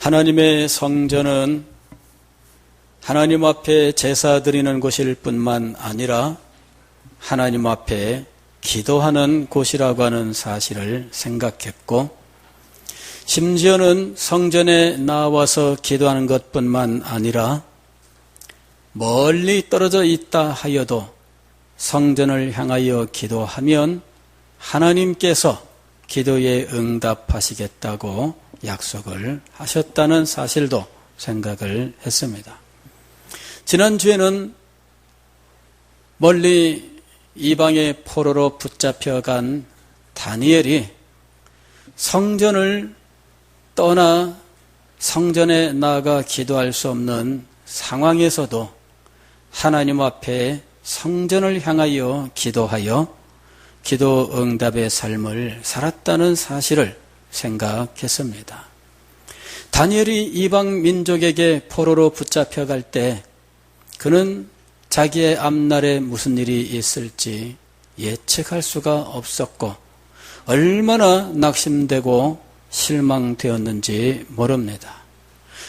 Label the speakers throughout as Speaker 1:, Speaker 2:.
Speaker 1: 하나님의 성전은 하나님 앞에 제사 드리는 곳일 뿐만 아니라 하나님 앞에 기도하는 곳이라고 하는 사실을 생각했고, 심지어는 성전에 나와서 기도하는 것뿐만 아니라 멀리 떨어져 있다 하여도 성전을 향하여 기도하면 하나님께서 기도에 응답하시겠다고 약속을 하셨다는 사실도 생각을 했습니다. 지난주에는 멀리 이방의 포로로 붙잡혀간 다니엘이 성전을 떠나 성전에 나아가 기도할 수 없는 상황에서도 하나님 앞에 성전을 향하여 기도하여 기도 응답의 삶을 살았다는 사실을 생각했습니다. 다니엘이 이방 민족에게 포로로 붙잡혀갈 때 그는 자기의 앞날에 무슨 일이 있을지 예측할 수가 없었고 얼마나 낙심되고 실망되었는지 모릅니다.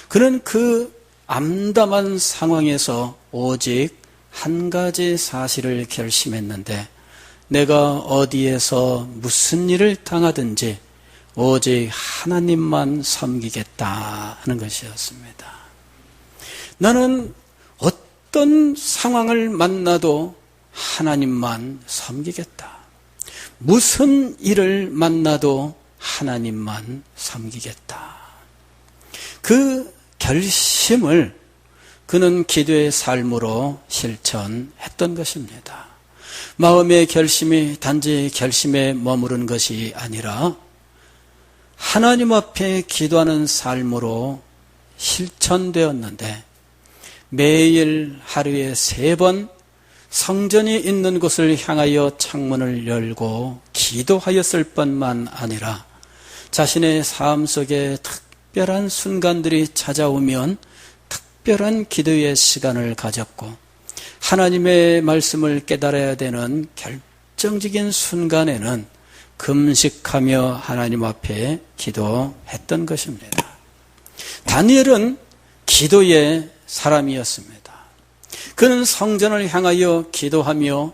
Speaker 1: 그는 그 암담한 상황에서 오직 한 가지 사실을 결심했는데, 내가 어디에서 무슨 일을 당하든지 오직 하나님만 섬기겠다 하는 것이었습니다. 나는 어떤 상황을 만나도 하나님만 섬기겠다. 무슨 일을 만나도 하나님만 섬기겠다. 그 결심을 그는 기도의 삶으로 실천했던 것입니다. 마음의 결심이 단지 결심에 머무른 것이 아니라 하나님 앞에 기도하는 삶으로 실천되었는데, 매일 하루에 3번 성전이 있는 곳을 향하여 창문을 열고 기도하였을 뿐만 아니라 자신의 삶 속에 특별한 순간들이 찾아오면 특별한 기도의 시간을 가졌고, 하나님의 말씀을 깨달아야 되는 결정적인 순간에는 금식하며 하나님 앞에 기도했던 것입니다. 다니엘은 기도의 사람이었습니다. 그는 성전을 향하여 기도하며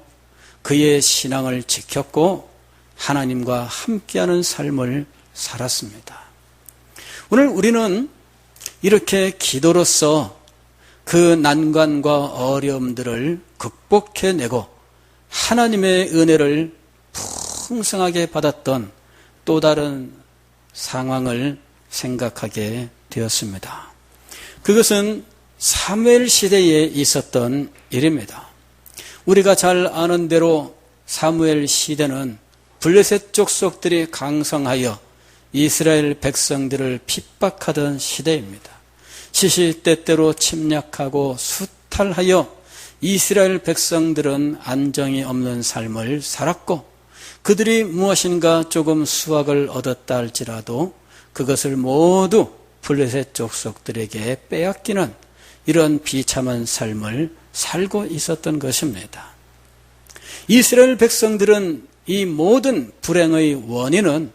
Speaker 1: 그의 신앙을 지켰고 하나님과 함께하는 삶을 살았습니다. 오늘 우리는 이렇게 기도로서 그 난관과 어려움들을 극복해내고 하나님의 은혜를 풍성하게 받았던 또 다른 상황을 생각하게 되었습니다. 그것은 사무엘 시대에 있었던 일입니다. 우리가 잘 아는 대로 사무엘 시대는 블레셋 족속들이 강성하여 이스라엘 백성들을 핍박하던 시대입니다. 시시때때로 침략하고 수탈하여 이스라엘 백성들은 안정이 없는 삶을 살았고, 그들이 무엇인가 조금 수확을 얻었다 할지라도 그것을 모두 블레셋 족속들에게 빼앗기는 이런 비참한 삶을 살고 있었던 것입니다. 이스라엘 백성들은 이 모든 불행의 원인은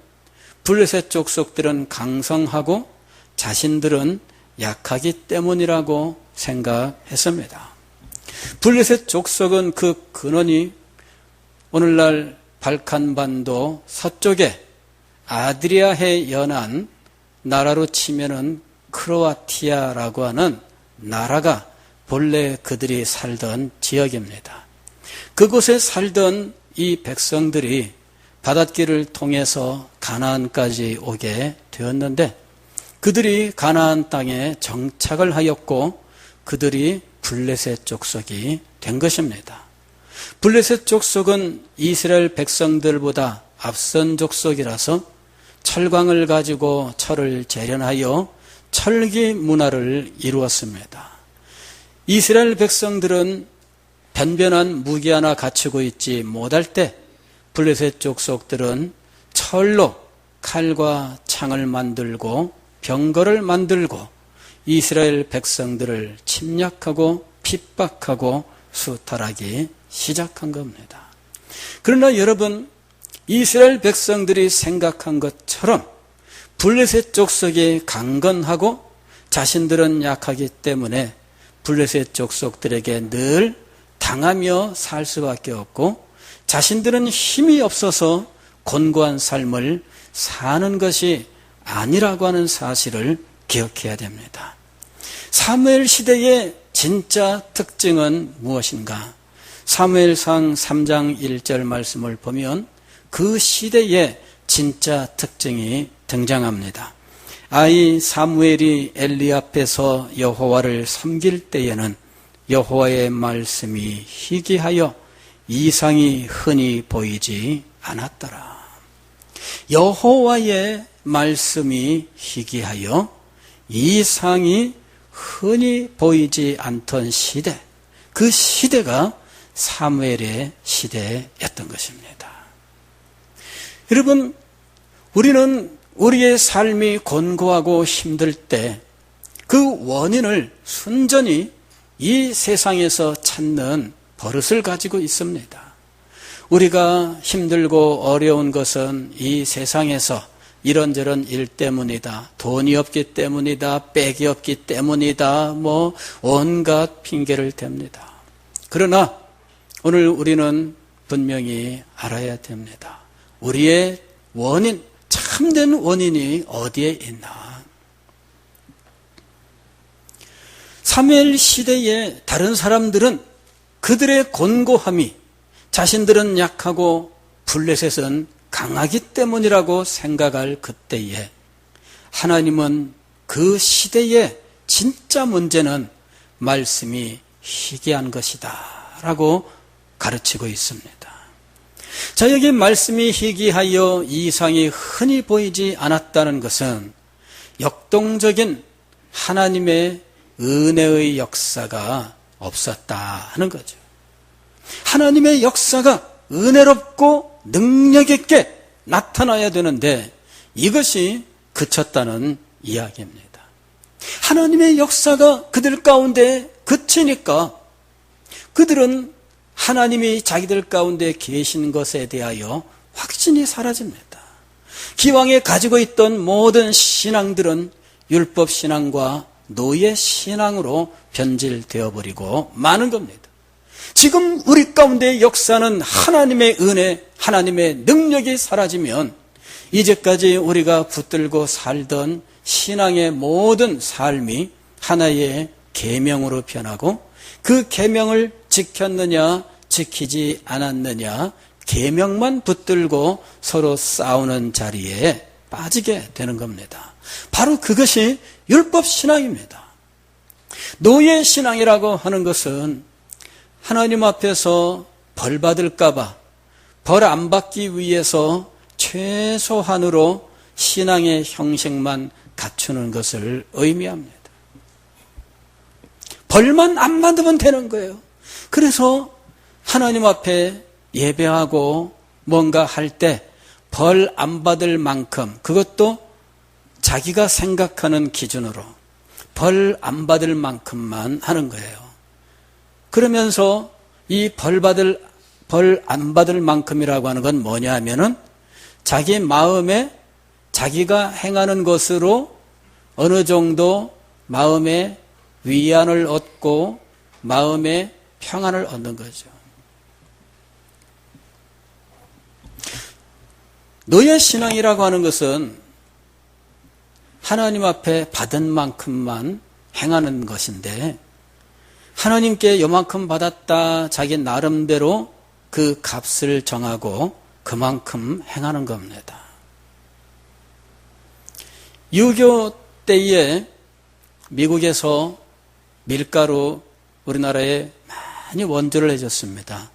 Speaker 1: 블레셋 족속들은 강성하고 자신들은 약하기 때문이라고 생각했습니다. 블레셋 족속은 그 근원이 오늘날 발칸반도 서쪽에 아드리아해 연안 나라로 치면은 크로아티아라고 하는 나라가 본래 그들이 살던 지역입니다. 그곳에 살던 이 백성들이 바닷길을 통해서 가나안까지 오게 되었는데, 그들이 가나안 땅에 정착을 하였고 그들이 블레셋 족속이 된 것입니다. 블레셋 족속은 이스라엘 백성들보다 앞선 족속이라서 철광을 가지고 철을 재련하여 철기 문화를 이루었습니다. 이스라엘 백성들은 변변한 무기 하나 갖추고 있지 못할 때 블레셋 족속들은 철로 칼과 창을 만들고 병거를 만들고 이스라엘 백성들을 침략하고 핍박하고 수탈하기 시작한 겁니다. 그러나 여러분, 이스라엘 백성들이 생각한 것처럼 블레셋 족속이 강건하고 자신들은 약하기 때문에 블레셋 족속들에게 늘 당하며 살 수밖에 없고 자신들은 힘이 없어서 곤고한 삶을 사는 것이 아니라고 하는 사실을 기억해야 됩니다. 사무엘 시대의 진짜 특징은 무엇인가? 사무엘상 3장 1절 말씀을 보면 그 시대의 진짜 특징이 등장합니다. 아이 사무엘이 엘리 앞에서 여호와를 섬길 때에는 여호와의 말씀이 희귀하여 이상이 흔히 보이지 않았더라. 여호와의 말씀이 희귀하여 이상이 흔히 보이지 않던 시대, 그 시대가 사무엘의 시대였던 것입니다. 여러분, 우리는 우리의 삶이 곤고하고 힘들 때 그 원인을 순전히 이 세상에서 찾는 버릇을 가지고 있습니다. 우리가 힘들고 어려운 것은 이 세상에서 이런저런 일 때문이다. 돈이 없기 때문이다. 백이 없기 때문이다. 온갖 핑계를 댑니다. 그러나 오늘 우리는 분명히 알아야 됩니다. 우리의 원인, 참된 원인이 어디에 있나? 사무엘 시대의 다른 사람들은 그들의 곤고함이 자신들은 약하고 블레셋은 강하기 때문이라고 생각할 그때에 하나님은 그 시대의 진짜 문제는 말씀이 희귀한 것이다 라고 가르치고 있습니다. 자, 여기 말씀이 희귀하여 이상이 흔히 보이지 않았다는 것은 역동적인 하나님의 은혜의 역사가 없었다 하는 거죠. 하나님의 역사가 은혜롭고 능력 있게 나타나야 되는데 이것이 그쳤다는 이야기입니다. 하나님의 역사가 그들 가운데 그치니까 그들은 하나님이 자기들 가운데 계신 것에 대하여 확신이 사라집니다. 기왕에 가지고 있던 모든 신앙들은 율법 신앙과 노예 신앙으로 변질되어 버리고 마는 겁니다. 지금 우리 가운데 역사는 하나님의 은혜, 하나님의 능력이 사라지면 이제까지 우리가 붙들고 살던 신앙의 모든 삶이 하나의 계명으로 변하고 그 계명을 지켰느냐 지키지 않았느냐 계명만 붙들고 서로 싸우는 자리에 빠지게 되는 겁니다. 바로 그것이 율법 신앙입니다. 노예 신앙이라고 하는 것은 하나님 앞에서 벌 받을까 봐 벌 안 받기 위해서 최소한으로 신앙의 형식만 갖추는 것을 의미합니다. 벌만 안 받으면 되는 거예요. 그래서 하나님 앞에 예배하고 뭔가 할 때 벌 안 받을 만큼, 그것도 자기가 생각하는 기준으로 벌 안 받을 만큼만 하는 거예요. 그러면서 이 벌 안 받을 만큼이라고 하는 건 뭐냐 하면은 자기 마음에 자기가 행하는 것으로 어느 정도 마음의 위안을 얻고 마음의 평안을 얻는 거죠. 노예 신앙이라고 하는 것은 하나님 앞에 받은 만큼만 행하는 것인데 하나님께 요만큼 받았다 자기 나름대로 그 값을 정하고 그만큼 행하는 겁니다. 유교 때에 미국에서 밀가루 우리나라에 많이 원조를 해줬습니다.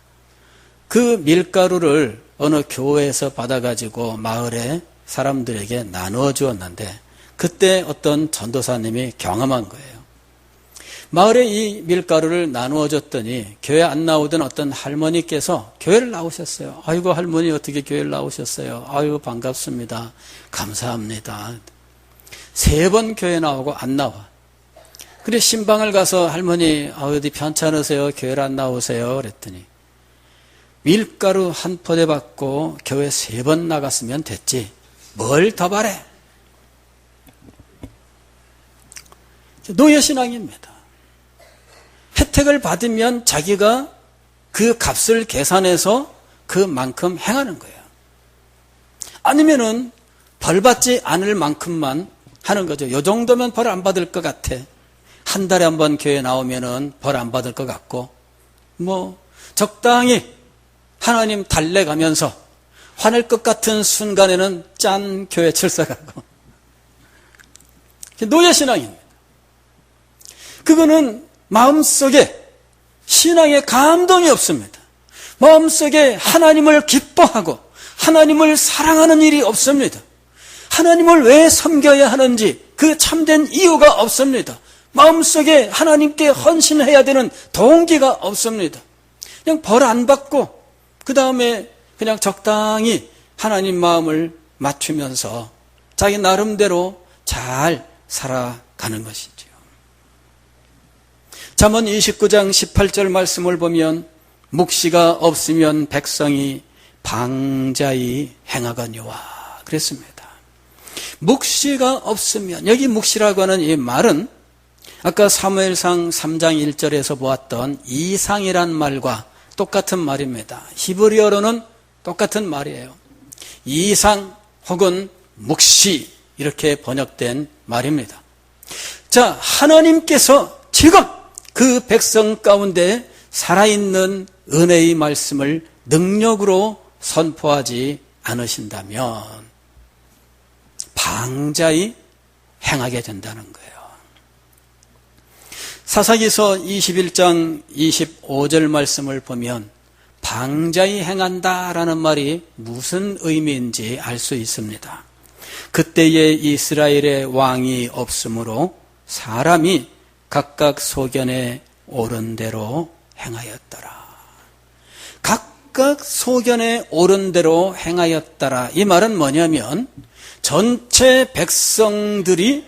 Speaker 1: 그 밀가루를 어느 교회에서 받아가지고 마을의 사람들에게 나누어 주었는데 그때 어떤 전도사님이 경험한 거예요. 마을에 이 밀가루를 나누어 줬더니 교회 안 나오던 어떤 할머니께서 교회를 나오셨어요. 아이고 할머니 어떻게 교회를 나오셨어요? 아이고 반갑습니다. 감사합니다. 3번 교회 나오고 안 나와. 그래 신방을 가서 할머니 어디 편찮으세요? 교회를 안 나오세요? 그랬더니 밀가루 한 포대 받고 교회 3번 나갔으면 됐지. 뭘 더 바래? 노예신앙입니다. 혜택을 받으면 자기가 그 값을 계산해서 그만큼 행하는 거예요. 아니면은 벌 받지 않을 만큼만 하는 거죠. 요 정도면 벌 안 받을 것 같아. 한 달에 한 번 교회 나오면은 벌 안 받을 것 같고, 적당히 하나님 달래가면서 화낼 것 같은 순간에는 짠, 교회 출석하고. 노예신앙입니다. 그거는 마음속에 신앙의 감동이 없습니다. 마음속에 하나님을 기뻐하고 하나님을 사랑하는 일이 없습니다. 하나님을 왜 섬겨야 하는지 그 참된 이유가 없습니다. 마음속에 하나님께 헌신해야 되는 동기가 없습니다. 그냥 벌 안 받고 그 다음에 그냥 적당히 하나님 마음을 맞추면서 자기 나름대로 잘 살아가는 것이죠. 잠언 29장 18절 말씀을 보면 묵시가 없으면 백성이 방자히 행하거니와 그랬습니다. 묵시가 없으면, 여기 묵시라고 하는 이 말은 아까 사무엘상 3장 1절에서 보았던 이상이란 말과 똑같은 말입니다. 히브리어로는 똑같은 말이에요. 이상 혹은 묵시 이렇게 번역된 말입니다. 자, 하나님께서 지금 그 백성 가운데 살아있는 은혜의 말씀을 능력으로 선포하지 않으신다면 방자히 행하게 된다는 거예요. 사사기서 21장 25절 말씀을 보면 방자히 행한다라는 말이 무슨 의미인지 알 수 있습니다. 그때에 이스라엘의 왕이 없으므로 사람이 각각 소견에 옳은 대로 행하였더라. 각각 소견에 옳은 대로 행하였더라. 이 말은 뭐냐면 전체 백성들이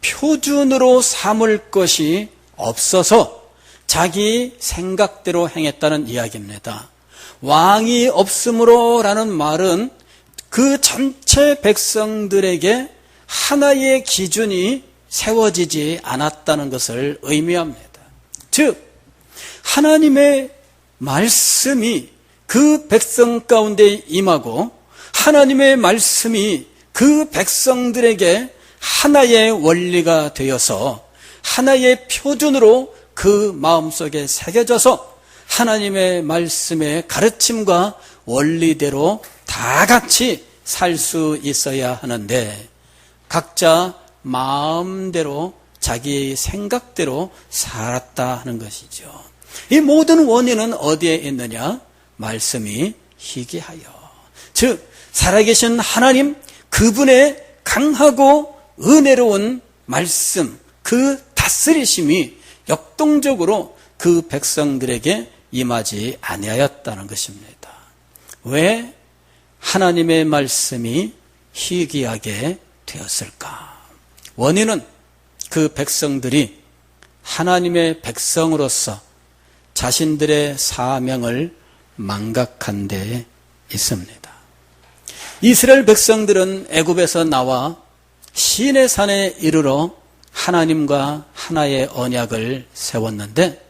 Speaker 1: 표준으로 삼을 것이 없어서 자기 생각대로 행했다는 이야기입니다. 왕이 없으므로 라는 말은 그 전체 백성들에게 하나의 기준이 세워지지 않았다는 것을 의미합니다. 즉 하나님의 말씀이 그 백성 가운데 임하고 하나님의 말씀이 그 백성들에게 하나의 원리가 되어서 하나의 표준으로 그 마음속에 새겨져서 하나님의 말씀의 가르침과 원리대로 다 같이 살 수 있어야 하는데 각자 마음대로 자기 생각대로 살았다 하는 것이죠. 이 모든 원인은 어디에 있느냐? 말씀이 희귀하여. 즉 살아계신 하나님 그분의 강하고 은혜로운 말씀, 그 다스리심이 역동적으로 그 백성들에게 임하지 아니하였다는 것입니다. 왜 하나님의 말씀이 희귀하게 되었을까? 원인은 그 백성들이 하나님의 백성으로서 자신들의 사명을 망각한 데 있습니다. 이스라엘 백성들은 애굽에서 나와 시내산에 이르러 하나님과 하나의 언약을 세웠는데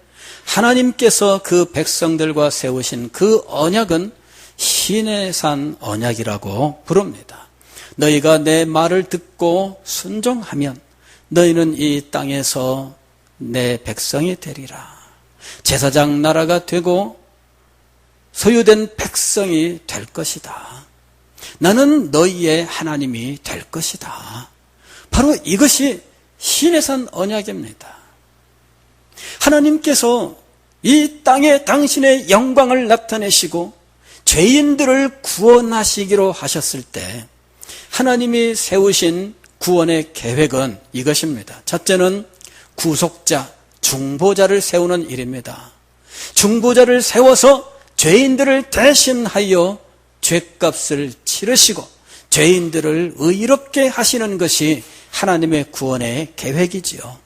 Speaker 1: 하나님께서 그 백성들과 세우신 그 언약은 시내산 언약이라고 부릅니다. 너희가 내 말을 듣고 순종하면 너희는 이 땅에서 내 백성이 되리라. 제사장 나라가 되고 소유된 백성이 될 것이다. 나는 너희의 하나님이 될 것이다. 바로 이것이 시내산 언약입니다. 하나님께서 이 땅에 당신의 영광을 나타내시고 죄인들을 구원하시기로 하셨을 때 하나님이 세우신 구원의 계획은 이것입니다. 첫째는 구속자, 중보자를 세우는 일입니다. 중보자를 세워서 죄인들을 대신하여 죄값을 치르시고 죄인들을 의롭게 하시는 것이 하나님의 구원의 계획이지요.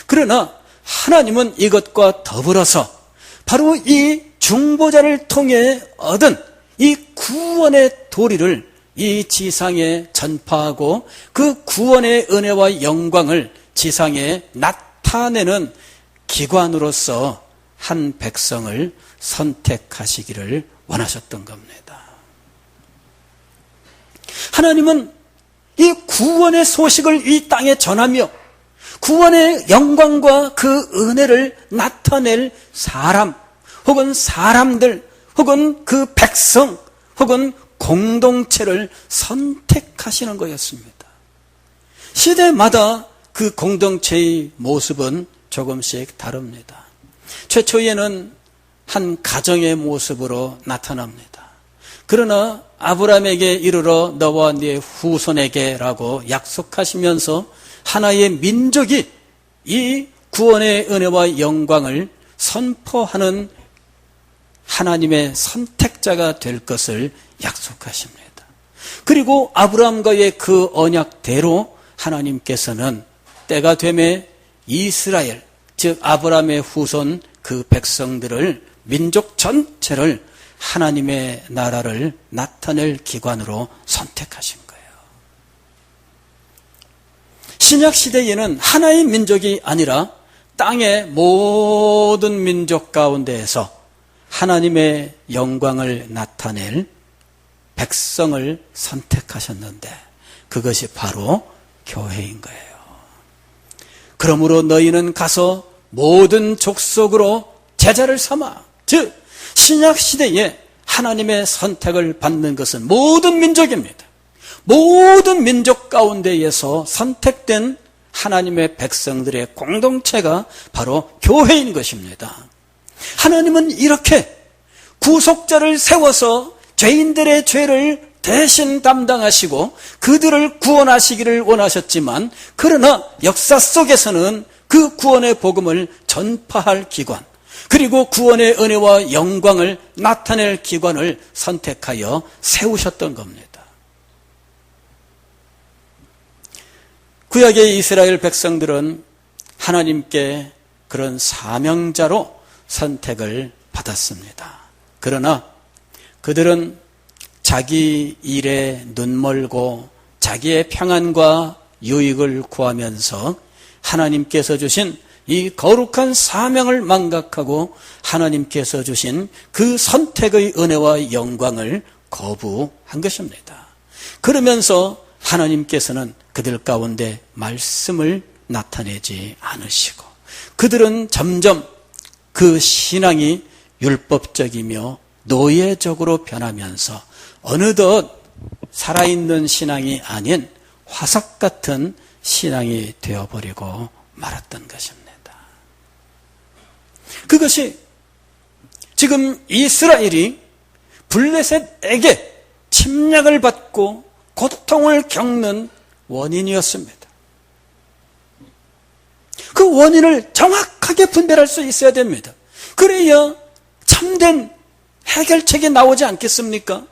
Speaker 1: 그러나 하나님은 이것과 더불어서 바로 이 중보자를 통해 얻은 이 구원의 도리를 이 지상에 전파하고 그 구원의 은혜와 영광을 지상에 나타내는 기관으로서 한 백성을 선택하시기를 원하셨던 겁니다. 하나님은 이 구원의 소식을 이 땅에 전하며 구원의 영광과 그 은혜를 나타낼 사람 혹은 사람들 혹은 그 백성 혹은 공동체를 선택하시는 거였습니다. 시대마다 그 공동체의 모습은 조금씩 다릅니다. 최초에는 한 가정의 모습으로 나타납니다. 그러나 아브라함에게 이르러 너와 네 후손에게라고 약속하시면서 하나의 민족이 이 구원의 은혜와 영광을 선포하는 하나님의 선택자가 될 것을 약속하십니다. 그리고 아브라함과의 그 언약대로 하나님께서는 때가 되매 이스라엘, 즉 아브라함의 후손 그 백성들을, 민족 전체를 하나님의 나라를 나타낼 기관으로 선택하신 거예요. 신약 시대에는 하나의 민족이 아니라 땅의 모든 민족 가운데에서 하나님의 영광을 나타낼 백성을 선택하셨는데 그것이 바로 교회인 거예요. 그러므로 너희는 가서 모든 족속으로 제자를 삼아, 즉 신약 시대에 하나님의 선택을 받는 것은 모든 민족입니다. 모든 민족 가운데에서 선택된 하나님의 백성들의 공동체가 바로 교회인 것입니다. 하나님은 이렇게 구속자를 세워서 죄인들의 죄를 대신 담당하시고 그들을 구원하시기를 원하셨지만, 그러나 역사 속에서는 그 구원의 복음을 전파할 기관, 그리고 구원의 은혜와 영광을 나타낼 기관을 선택하여 세우셨던 겁니다. 구약의 이스라엘 백성들은 하나님께 그런 사명자로 선택을 받았습니다. 그러나 그들은 자기 일에 눈멀고 자기의 평안과 유익을 구하면서 하나님께서 주신 이 거룩한 사명을 망각하고 하나님께서 주신 그 선택의 은혜와 영광을 거부한 것입니다. 그러면서 하나님께서는 그들 가운데 말씀을 나타내지 않으시고 그들은 점점 그 신앙이 율법적이며 노예적으로 변하면서 어느덧 살아있는 신앙이 아닌 화석 같은 신앙이 되어버리고 말았던 것입니다. 그것이 지금 이스라엘이 블레셋에게 침략을 받고 고통을 겪는 원인이었습니다. 그 원인을 정확하게 분별할 수 있어야 됩니다. 그래야 참된 해결책이 나오지 않겠습니까?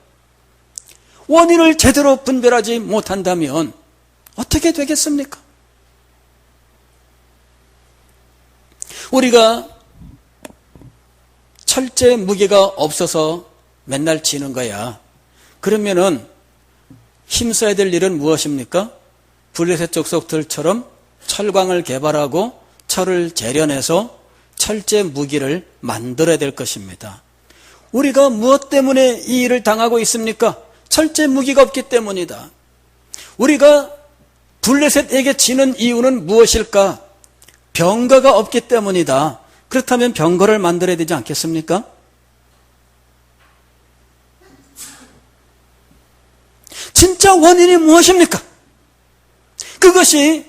Speaker 1: 원인을 제대로 분별하지 못한다면 어떻게 되겠습니까? 우리가 철제 무기가 없어서 맨날 지는 거야. 그러면은 힘써야 될 일은 무엇입니까? 블레셋 족속들처럼 철광을 개발하고 철을 재련해서 철제 무기를 만들어야 될 것입니다. 우리가 무엇 때문에 이 일을 당하고 있습니까? 철제 무기가 없기 때문이다. 우리가 블레셋에게 지는 이유는 무엇일까? 병거가 없기 때문이다. 그렇다면 병거를 만들어야 되지 않겠습니까? 진짜 원인이 무엇입니까? 그것이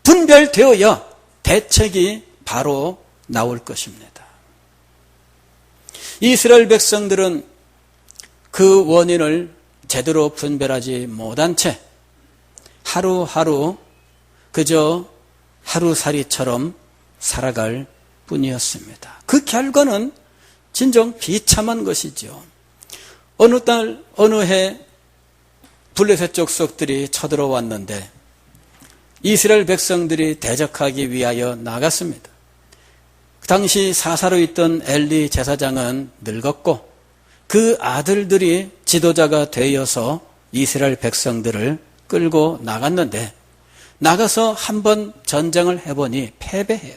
Speaker 1: 분별되어야 대책이 바로 나올 것입니다. 이스라엘 백성들은 그 원인을 제대로 분별하지 못한 채 하루하루 그저 하루살이처럼 살아갈 뿐이었습니다. 그 결과는 진정 비참한 것이죠. 어느 날 어느 해 블레셋 족속들이 쳐들어왔는데 이스라엘 백성들이 대적하기 위하여 나갔습니다. 그 당시 사사로 있던 엘리 제사장은 늙었고 그 아들들이 지도자가 되어서 이스라엘 백성들을 끌고 나갔는데 나가서 한번 전쟁을 해보니 패배해요.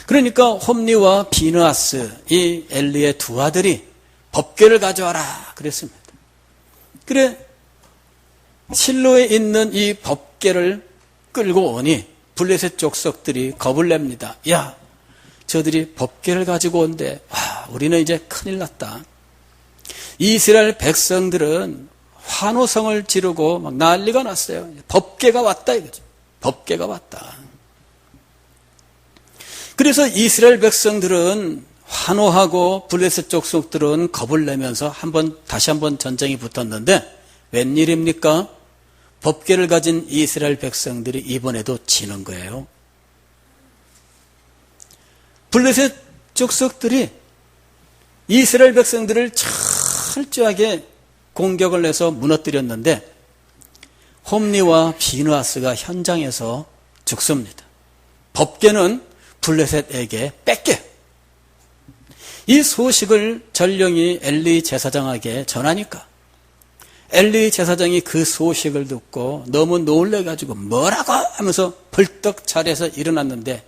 Speaker 1: 그러니까 홈리와 비느하스, 이 엘리의 두 아들이 법궤를 가져와라 그랬습니다. 그래 실로에 있는 이 법궤를 끌고 오니 블레셋 족속들이 겁을 냅니다. 야, 저들이 법궤를 가지고 온대. 우리는 이제 큰일 났다. 이스라엘 백성들은 환호성을 지르고 막 난리가 났어요. 법궤가 왔다 이거죠. 법궤가 왔다. 그래서 이스라엘 백성들은 환호하고 블레셋 족속들은 겁을 내면서 다시 한번 전쟁이 붙었는데 웬일입니까? 법궤를 가진 이스라엘 백성들이 이번에도 지는 거예요. 블레셋 족속들이 이스라엘 백성들을 철저하게 공격을 해서 무너뜨렸는데 홈리와 비느하스가 현장에서 죽습니다. 법궤는 블레셋에게 뺏겨. 이 소식을 전령이 엘리 제사장에게 전하니까 엘리 제사장이 그 소식을 듣고 너무 놀래가지고 뭐라고 하면서 벌떡 자리에서 일어났는데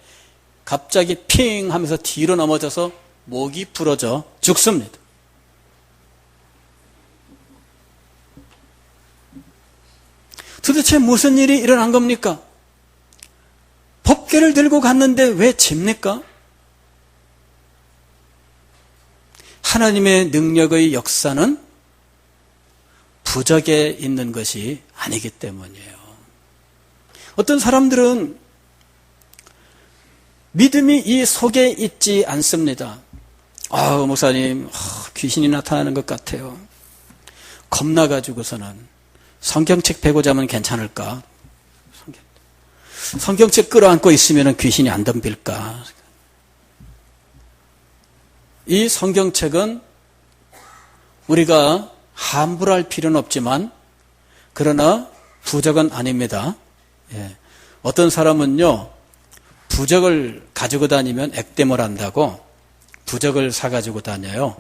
Speaker 1: 갑자기 핑 하면서 뒤로 넘어져서 목이 부러져 죽습니다. 도대체 무슨 일이 일어난 겁니까? 법궤를 들고 갔는데 왜 집니까? 하나님의 능력의 역사는 부적에 있는 것이 아니기 때문이에요. 어떤 사람들은 믿음이 이 속에 있지 않습니다. 목사님, 귀신이 나타나는 것 같아요. 겁나가지고서는 성경책 베고 자면 괜찮을까? 성경책 끌어안고 있으면 귀신이 안 덤빌까? 이 성경책은 우리가 함부로 할 필요는 없지만 그러나 부적은 아닙니다. 어떤 사람은요 부적을 가지고 다니면 액땜을 한다고 부적을 사가지고 다녀요.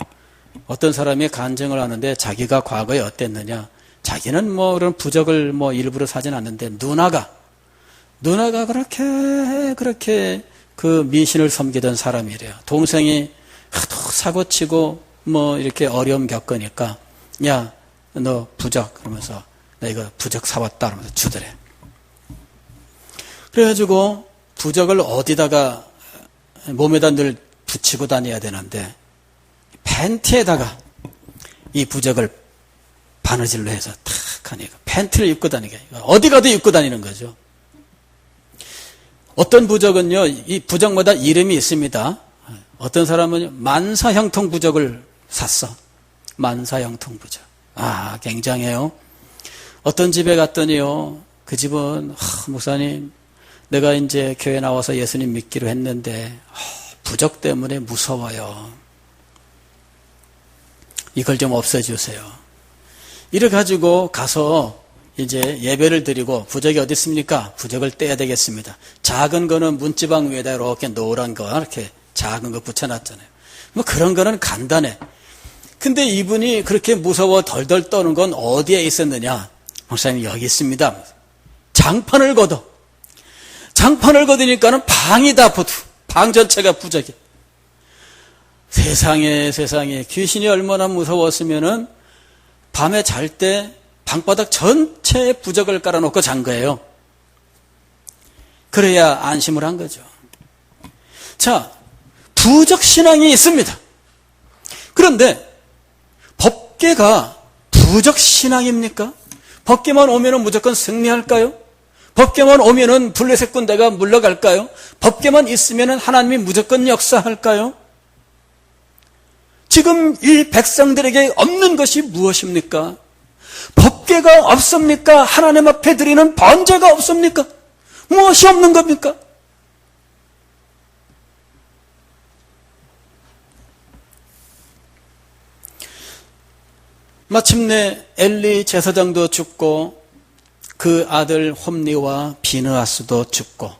Speaker 1: 어떤 사람이 간증을 하는데 자기가 과거에 어땠느냐, 자기는 그런 부적을 일부러 사진 않는데 누나가 그렇게 그 미신을 섬기던 사람이래요. 동생이 하도 사고치고 이렇게 어려움 겪으니까 야, 너 부적 그러면서 나 이거 부적 사왔다 그러면서 주더래. 그래가지고 부적을 어디다가 몸에다 늘 붙이고 다녀야 되는데 팬티에다가 이 부적을 바느질로 해서 탁 하니까 팬티를 입고 다니게 어디 가도 입고 다니는 거죠. 어떤 부적은요 이 부적마다 이름이 있습니다. 어떤 사람은 만사형통 부적을 샀어. 만사형통 부적. 굉장해요. 어떤 집에 갔더니요 그 집은 목사님 내가 이제 교회 나와서 예수님 믿기로 했는데 부적 때문에 무서워요. 이걸 좀 없애주세요. 이래 가지고 가서 이제 예배를 드리고 부적이 어디 있습니까? 부적을 떼야 되겠습니다. 작은 거는 문지방 위에다 이렇게 노란 거 이렇게 작은 거 붙여놨잖아요. 그런 거는 간단해. 근데 이분이 그렇게 무서워 덜덜 떠는 건 어디에 있었느냐? 목사님 여기 있습니다. 장판을 걷으니까는 방이 다 방 전체가 부적이. 세상에 귀신이 얼마나 무서웠으면은 밤에 잘 때 방바닥 전체에 부적을 깔아놓고 잔 거예요. 그래야 안심을 한 거죠. 자, 부적 신앙이 있습니다. 그런데 법궤가 부적 신앙입니까? 법궤만 오면은 무조건 승리할까요? 법궤만 오면은 블레셋 군대가 물러갈까요? 법궤만 있으면은 하나님이 무조건 역사할까요? 지금 이 백성들에게 없는 것이 무엇입니까? 법궤가 없습니까? 하나님 앞에 드리는 번제가 없습니까? 무엇이 없는 겁니까? 마침내 엘리 제사장도 죽고 그 아들 홈리와 비느하스도 죽고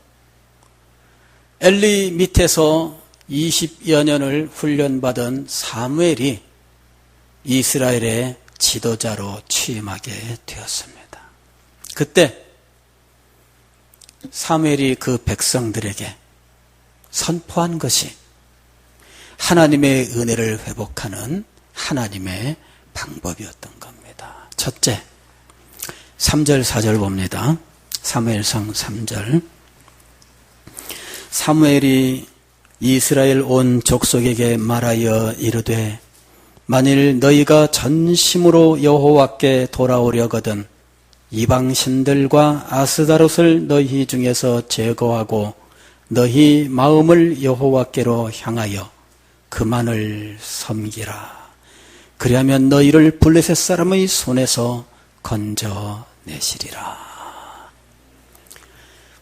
Speaker 1: 엘리 밑에서 20여 년을 훈련받은 사무엘이 이스라엘의 지도자로 취임하게 되었습니다. 그때 사무엘이 그 백성들에게 선포한 것이 하나님의 은혜를 회복하는 하나님의 방법이었던 겁니다. 첫째, 3절 4절 봅니다. 사무엘상 3절. 사무엘이 이스라엘 온 족속에게 말하여 이르되 만일 너희가 전심으로 여호와께 돌아오려거든 이방 신들과 아스다롯을 너희 중에서 제거하고 너희 마음을 여호와께로 향하여 그만을 섬기라. 그리하면 너희를 블레셋 사람의 손에서 건져내시리라.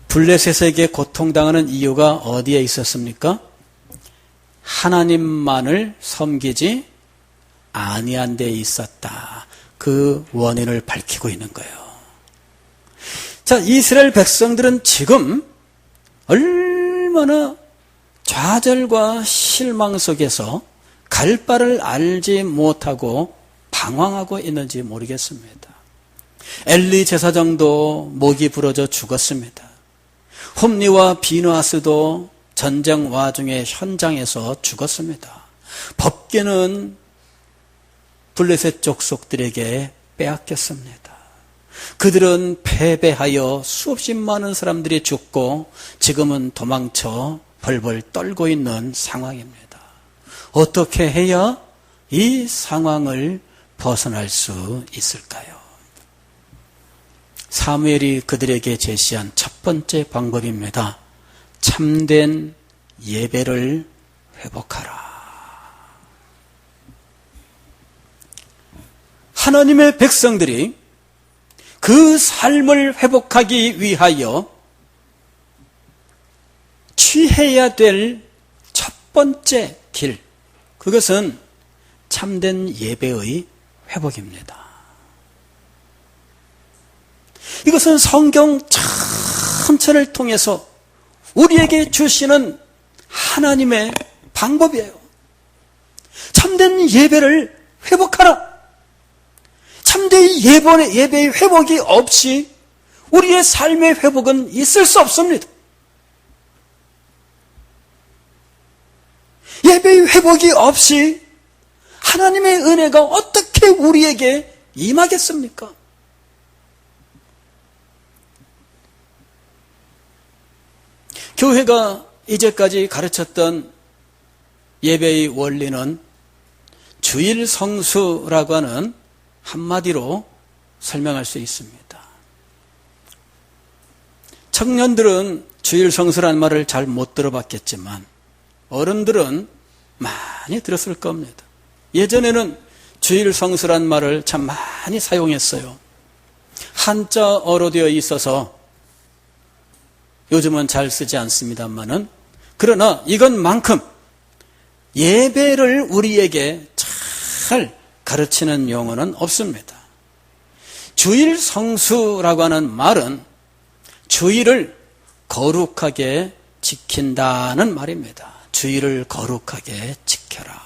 Speaker 1: 블레셋에게 고통당하는 이유가 어디에 있었습니까? 하나님만을 섬기지 아니한 데 있었다. 그 원인을 밝히고 있는 거예요. 자, 이스라엘 백성들은 지금 얼마나 좌절과 실망 속에서 갈 바를 알지 못하고 방황하고 있는지 모르겠습니다. 엘리 제사장도 목이 부러져 죽었습니다. 홈리와 비누아스도 전쟁 와중에 현장에서 죽었습니다. 법궤는 블레셋 족속들에게 빼앗겼습니다. 그들은 패배하여 수없이 많은 사람들이 죽고 지금은 도망쳐 벌벌 떨고 있는 상황입니다. 어떻게 해야 이 상황을 벗어날 수 있을까요? 사무엘이 그들에게 제시한 첫 번째 방법입니다. 참된 예배를 회복하라. 하나님의 백성들이 그 삶을 회복하기 위하여 취해야 될 첫 번째 길, 그것은 참된 예배의 회복입니다. 이것은 성경 전체를 통해서 우리에게 주시는 하나님의 방법이에요. 참된 예배를 회복하라. 참된 예배의 회복이 없이 우리의 삶의 회복은 있을 수 없습니다. 예배의 회복이 없이 하나님의 은혜가 어떻게 우리에게 임하겠습니까? 교회가 이제까지 가르쳤던 예배의 원리는 주일 성수라고 하는 한마디로 설명할 수 있습니다. 청년들은 주일 성수라는 말을 잘 못 들어봤겠지만 어른들은 많이 들었을 겁니다. 예전에는 주일 성수라는 말을 참 많이 사용했어요. 한자어로 되어 있어서 요즘은 잘 쓰지 않습니다만은, 그러나 이것만큼 예배를 우리에게 잘 가르치는 용어는 없습니다. 주일 성수라고 하는 말은 주일을 거룩하게 지킨다는 말입니다. 주일을 거룩하게 지켜라.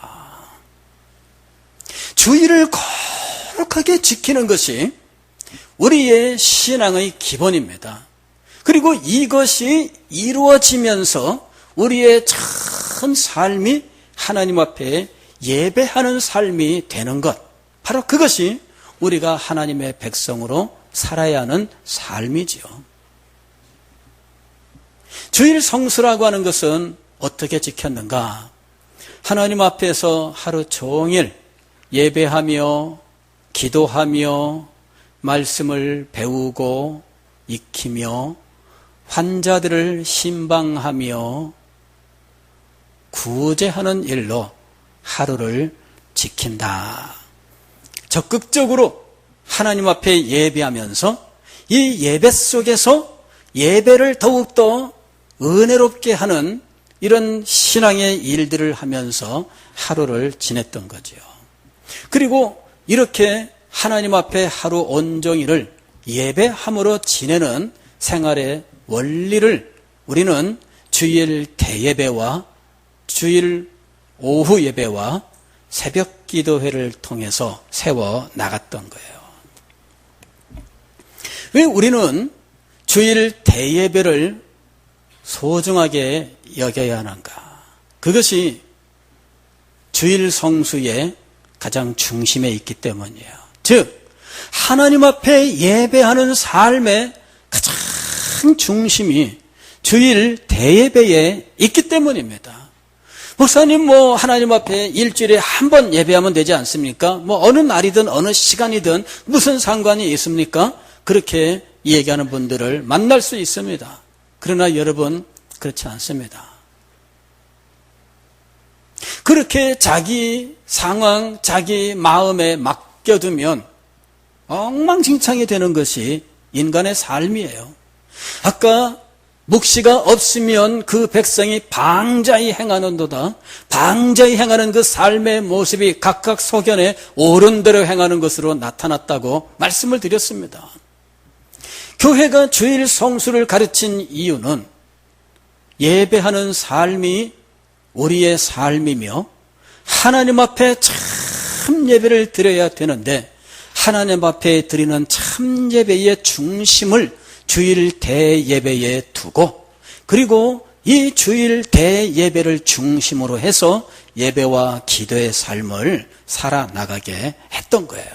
Speaker 1: 주일을 거룩하게 지키는 것이 우리의 신앙의 기본입니다. 그리고 이것이 이루어지면서 우리의 참 삶이 하나님 앞에 예배하는 삶이 되는 것, 바로 그것이 우리가 하나님의 백성으로 살아야 하는 삶이지요. 주일 성수라고 하는 것은 어떻게 지켰는가? 하나님 앞에서 하루 종일 예배하며 기도하며 말씀을 배우고 익히며 환자들을 신방하며 구제하는 일로 하루를 지킨다. 적극적으로 하나님 앞에 예배하면서 이 예배 속에서 예배를 더욱더 은혜롭게 하는 이런 신앙의 일들을 하면서 하루를 지냈던 거죠. 그리고 이렇게 하나님 앞에 하루 온종일을 예배함으로 지내는 생활의 원리를 우리는 주일 대예배와 주일 오후 예배와 새벽 기도회를 통해서 세워 나갔던 거예요. 왜 우리는 주일 대예배를 소중하게 여겨야 하는가? 그것이 주일 성수의 가장 중심에 있기 때문이에요. 즉 하나님 앞에 예배하는 삶의 가장 중심이 주일 대예배에 있기 때문입니다. 목사님 하나님 앞에 일주일에 한 번 예배하면 되지 않습니까? 어느 날이든 어느 시간이든 무슨 상관이 있습니까? 그렇게 얘기하는 분들을 만날 수 있습니다. 그러나 여러분 그렇지 않습니다. 그렇게 자기 상황, 자기 마음에 맡겨두면 엉망진창이 되는 것이 인간의 삶이에요. 아까 묵시가 없으면 그 백성이 방자히 행하는도다. 방자히 행하는 그 삶의 모습이 각각 소견에 옳은 대로 행하는 것으로 나타났다고 말씀을 드렸습니다. 교회가 주일 성수를 가르친 이유는 예배하는 삶이 우리의 삶이며 하나님 앞에 참 예배를 드려야 되는데 하나님 앞에 드리는 참 예배의 중심을 주일 대예배에 두고 그리고 이 주일 대예배를 중심으로 해서 예배와 기도의 삶을 살아나가게 했던 거예요.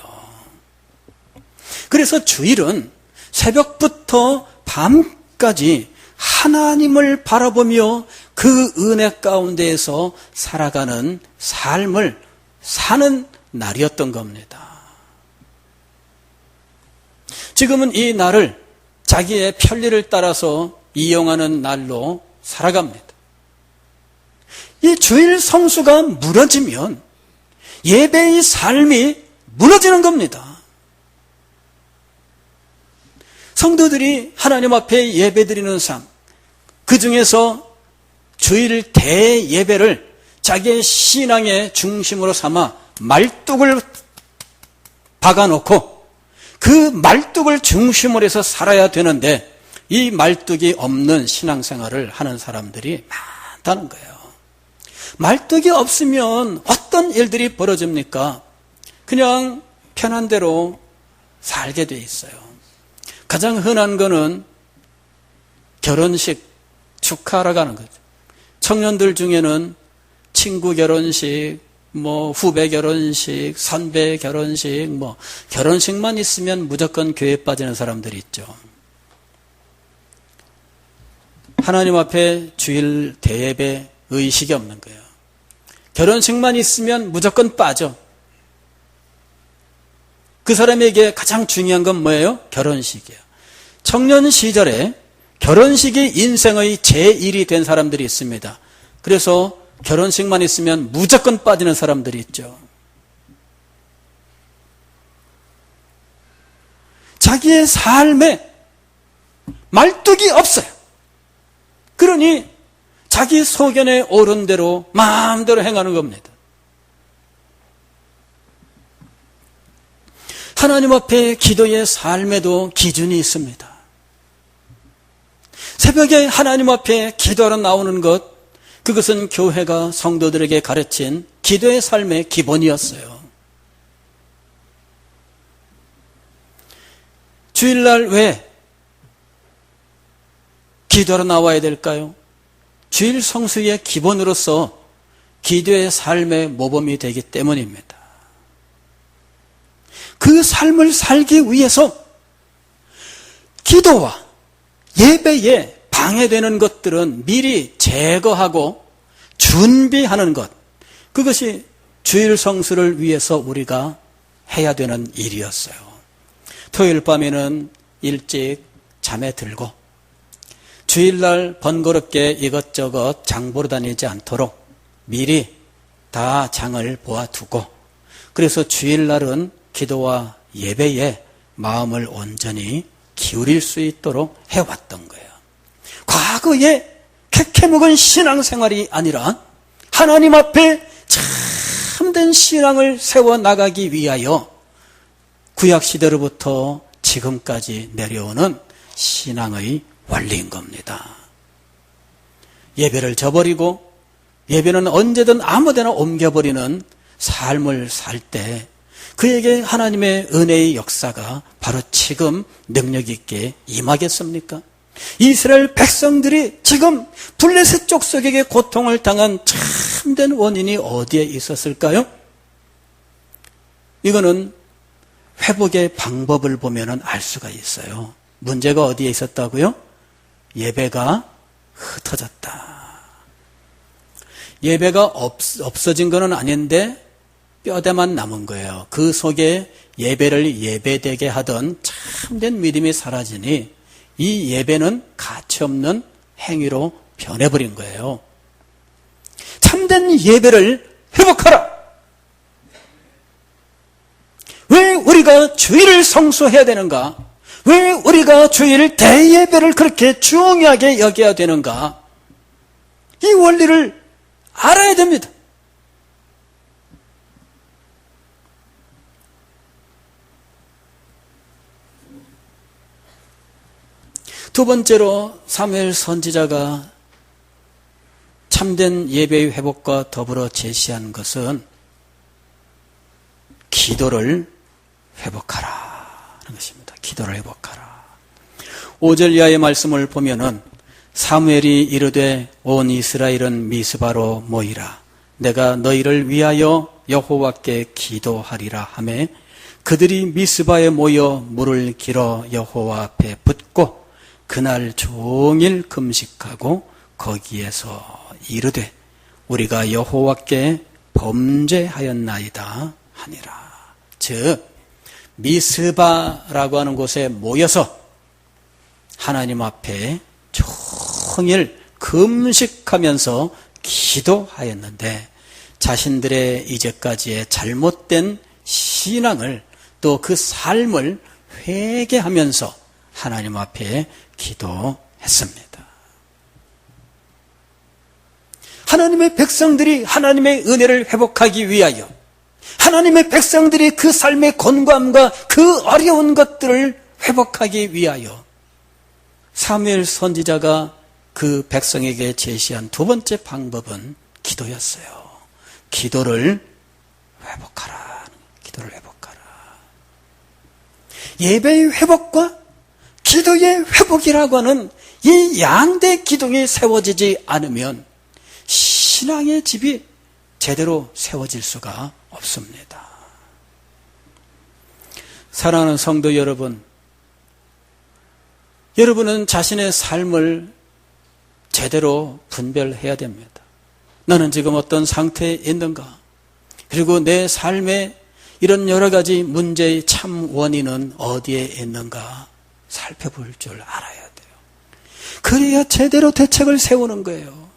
Speaker 1: 그래서 주일은 새벽부터 밤까지 하나님을 바라보며 그 은혜 가운데에서 살아가는 삶을 사는 날이었던 겁니다. 지금은 이 날을 자기의 편리를 따라서 이용하는 날로 살아갑니다. 이 주일 성수가 무너지면 예배의 삶이 무너지는 겁니다. 성도들이 하나님 앞에 예배드리는 삶, 그 중에서 주일 대예배를 자기의 신앙의 중심으로 삼아 말뚝을 박아놓고 그 말뚝을 중심으로 해서 살아야 되는데 이 말뚝이 없는 신앙생활을 하는 사람들이 많다는 거예요. 말뚝이 없으면 어떤 일들이 벌어집니까? 그냥 편한 대로 살게 돼 있어요. 가장 흔한 거는 결혼식 축하하러 가는 거죠. 청년들 중에는 친구 결혼식, 후배 결혼식, 선배 결혼식, 결혼식만 있으면 무조건 교회 빠지는 사람들이 있죠. 하나님 앞에 주일 대예배 의식이 없는 거예요. 결혼식만 있으면 무조건 빠져. 그 사람에게 가장 중요한 건 뭐예요? 결혼식이에요. 청년 시절에 결혼식이 인생의 제1이 된 사람들이 있습니다. 그래서 결혼식만 있으면 무조건 빠지는 사람들이 있죠. 자기의 삶에 말뚝이 없어요. 그러니 자기 소견에 옳은 대로 마음대로 행하는 겁니다. 하나님 앞에 기도의 삶에도 기준이 있습니다. 새벽에 하나님 앞에 기도하러 나오는 것, 그것은 교회가 성도들에게 가르친 기도의 삶의 기본이었어요. 주일날 왜 기도하러 나와야 될까요? 주일 성수의 기본으로서 기도의 삶의 모범이 되기 때문입니다. 그 삶을 살기 위해서 기도와 예배에 방해되는 것들은 미리 제거하고 준비하는 것, 그것이 주일 성수를 위해서 우리가 해야 되는 일이었어요. 토요일 밤에는 일찍 잠에 들고 주일날 번거롭게 이것저것 장 보러 다니지 않도록 미리 다 장을 보아두고, 그래서 주일날은 기도와 예배에 마음을 온전히 기울일 수 있도록 해왔던 거예요. 과거에 캐캐묵은 신앙생활이 아니라 하나님 앞에 참된 신앙을 세워나가기 위하여 구약시대로부터 지금까지 내려오는 신앙의 원리인 겁니다. 예배를 저버리고 예배는 언제든 아무데나 옮겨버리는 삶을 살 때 그에게 하나님의 은혜의 역사가 바로 지금 능력 있게 임하겠습니까? 이스라엘 백성들이 지금 블레셋 족속에게 고통을 당한 참된 원인이 어디에 있었을까요? 이거는 회복의 방법을 보면 알 수가 있어요. 문제가 어디에 있었다고요? 예배가 흩어졌다. 예배가 없어진 건 아닌데 뼈대만 남은 거예요. 그 속에 예배를 예배되게 하던 참된 믿음이 사라지니 이 예배는 가치없는 행위로 변해버린 거예요. 참된 예배를 회복하라. 왜 우리가 주일을 성수해야 되는가? 왜 우리가 주일 대예배를 그렇게 중요하게 여겨야 되는가? 이 원리를 알아야 됩니다. 두 번째로 사무엘 선지자가 참된 예배의 회복과 더불어 제시한 것은 기도를 회복하라 하는 것입니다. 기도를 회복하라. 5절 이하의 말씀을 보면은 사무엘이 이르되 온 이스라엘은 미스바로 모이라. 내가 너희를 위하여 여호와께 기도하리라 하매 그들이 미스바에 모여 물을 길어 여호와 앞에 붓고 그날 종일 금식하고 거기에서 이르되 우리가 여호와께 범죄하였나이다 하니라. 즉 미스바라고 하는 곳에 모여서 하나님 앞에 종일 금식하면서 기도하였는데 자신들의 이제까지의 잘못된 신앙을 또 그 삶을 회개하면서 하나님 앞에 기도했습니다. 하나님의 백성들이 하나님의 은혜를 회복하기 위하여 하나님의 백성들이 그 삶의 곤고함과 그 어려운 것들을 회복하기 위하여 사무엘 선지자가 그 백성에게 제시한 두 번째 방법은 기도였어요. 기도를 회복하라. 기도를 회복하라. 예배의 회복과 기도의 회복이라고 하는 이 양대 기둥이 세워지지 않으면 신앙의 집이 제대로 세워질 수가 없습니다. 사랑하는 성도 여러분, 여러분은 자신의 삶을 제대로 분별해야 됩니다. 나는 지금 어떤 상태에 있는가? 그리고 내 삶에 이런 여러 가지 문제의 참 원인은 어디에 있는가? 살펴볼 줄 알아야 돼요. 그래야 제대로 대책을 세우는 거예요.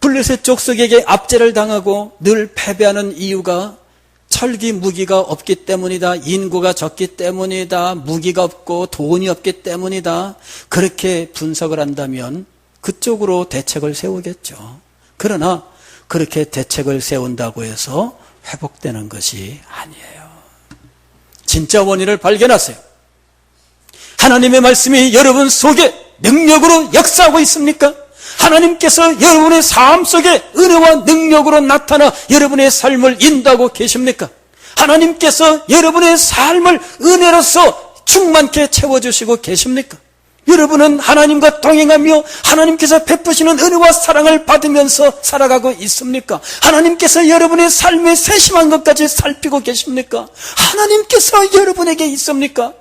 Speaker 1: 블레셋 족속에게 압제를 당하고 늘 패배하는 이유가 철기 무기가 없기 때문이다. 인구가 적기 때문이다. 무기가 없고 돈이 없기 때문이다. 그렇게 분석을 한다면 그쪽으로 대책을 세우겠죠. 그러나 그렇게 대책을 세운다고 해서 회복되는 것이 아니에요. 진짜 원인을 발견하세요. 하나님의 말씀이 여러분 속에 능력으로 역사하고 있습니까? 하나님께서 여러분의 삶 속에 은혜와 능력으로 나타나 여러분의 삶을 인도하고 계십니까? 하나님께서 여러분의 삶을 은혜로서 충만케 채워주시고 계십니까? 여러분은 하나님과 동행하며 하나님께서 베푸시는 은혜와 사랑을 받으면서 살아가고 있습니까? 하나님께서 여러분의 삶의 세심한 것까지 살피고 계십니까? 하나님께서 여러분에게 있습니까?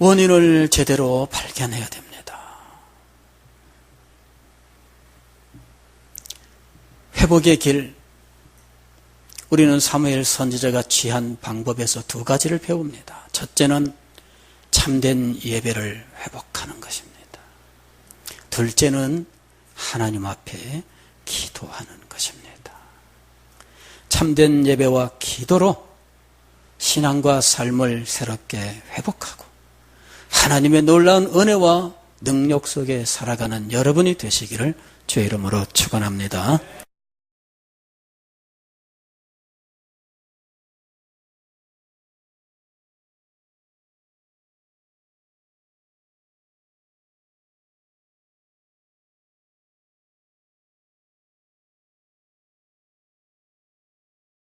Speaker 1: 원인을 제대로 발견해야 됩니다. 회복의 길, 우리는 사무엘 선지자가 취한 방법에서 두 가지를 배웁니다. 첫째는 참된 예배를 회복하는 것입니다. 둘째는 하나님 앞에 기도하는 것입니다. 참된 예배와 기도로 신앙과 삶을 새롭게 회복하고 하나님의 놀라운 은혜와 능력 속에 살아가는 여러분이 되시기를 주의 이름으로 축원합니다.